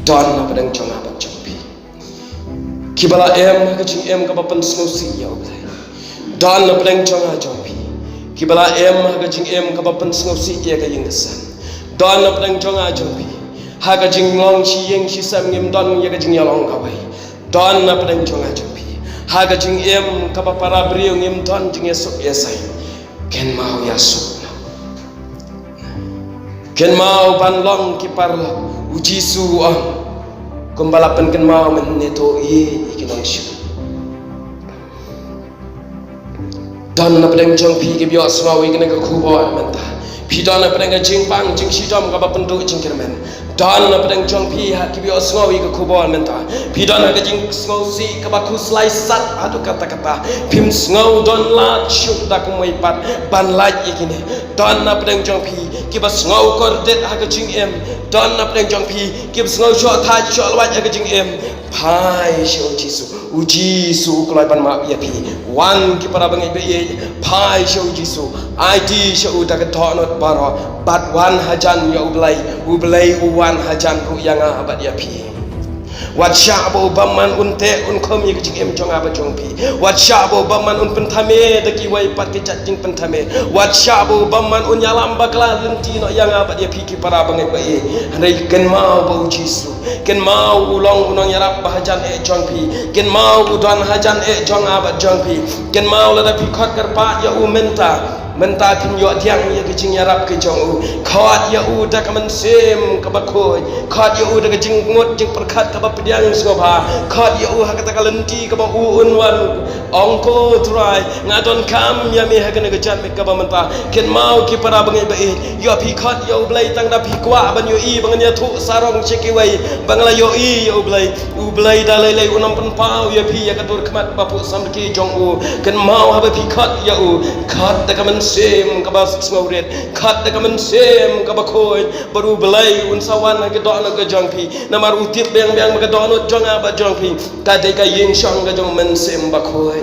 don na padang chong abat chompi kibala em ka jing em ka papan snosi ya oblai don na padang chong a chompi kibala em ka jing em ka papan snosi ya ka ying san don na padang chong a chompi ha ka jing long chi yeng chi sam ngim don ya ka jing yalong ka wai don na padang chong a chompi ha ka jing em ka papara brio ngim don jing esok esai ken mau ya sok ken mau ban long ki parla uji su ang kumbalapan ken mau men neto ye ikinang shu dan na pedang jong pi ki bio swawi ken ka kubo menta pi dan na pedang jing pang jing shi dom ka ba pendu jing kermen dan na pedang jong pi ha ki bio swawi ka kubo menta pi dan na ka jing sngau si ka ba ku slai sat adu kata-kata pim sngau don la shu da ku mai pat ban la ikine dan na pedang jong pi ki ba sngau kor det ha ka jing em don na pedang jong pi ki ba sngau sho tha sho lwat ha ka jing em pai sho uji su kulai pan ma ya pi wan ki para bangai be ye pai sho uji su id sho da ka thonot baro bat wan hajan ya ublai wan hajan ku yang abat ya pi wat syabo baman unte un khom ye jing em jong aba jong pi wat syabo baman un pentame de ki wai pat ki chat jing pentame wat syabo baman un yalam bakla lenti no yang aba ye pi ki para bangai ba ye handai ken mau ba uji su ken mau ulong unong yarap bahajan e jong pi ken mau udan hajan e jong aba jong pi ken mau la da pi khot kar pa ya u menta kin yo tiang ya ke jing yarap ke jong u khot ya u da ka man sem ka ba khoi khot ya u da ka jing ngot jing perkhat ka ba pediang sngobha khot ya u ha ka ta ka lenti ka ba u un wan ongko trai ngadon kam ya mi ha ka ne ka chat me ka ba menta ken mau ki para bangai ba e yo pi khot ya u blai tang da pi kwa ban yo i bangan ya thu sarong cheki wai bangla yo i ya u blai da lai lai unam pen pau ya pi ya ka dur khmat ba pu sam ki jong u ken mau ha ba pi khot ya u khot da ka man sem ka ba sngoret khat da ka man sem ka ba khoi baru belai un sawan ka do na ka jong pi na mar utip beng ka do no jong ba jong pi ka de ka yin shang ka jong man sem ba khoi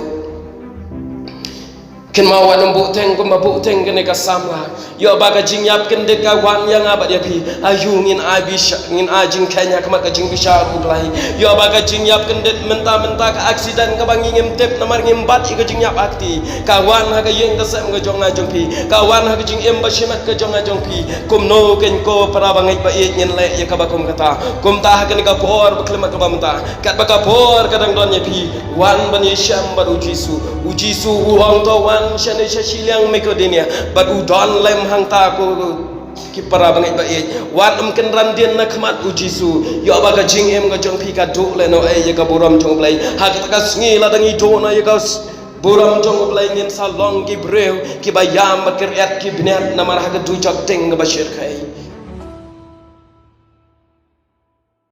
ken mau wan bu teng ko ma bu teng ka samla yo ba ka jing yap ken de ka wan yang ba dia pi ayu ngin ai bi ngin a jing kanya ka ma ka jing bi sha ru lai yo ba ka jing yap ken de menta ka accident ka bang ngim tep na mar ngim bat ka jing yap akti ka wan ha ka yeng ka sem ka jong na jong pi ka wan ha ka jing em ba shimat ka jong na jong pi kum no ken ko para bangai ba e nyen le ya ka ba kum kata kum ta ha ken ka por ba klema ka ba menta kat ba ka por ka dang don ye pi wan ban ye sham ba uji su u hong to wan shane shiliang mekodenia but udon lem hang ta ko ki para bangai ba e wan ken ran dien na khmat uji su yo ba ka jing em ka jong pi ka du le no e ye ka buram jong blai ha ka ka sngi la dangi do na ye ka buram jong blai ngin sa long ki breu ki ba yam ba ker et ki bnet na mar ha ka du chak teng ba shir khai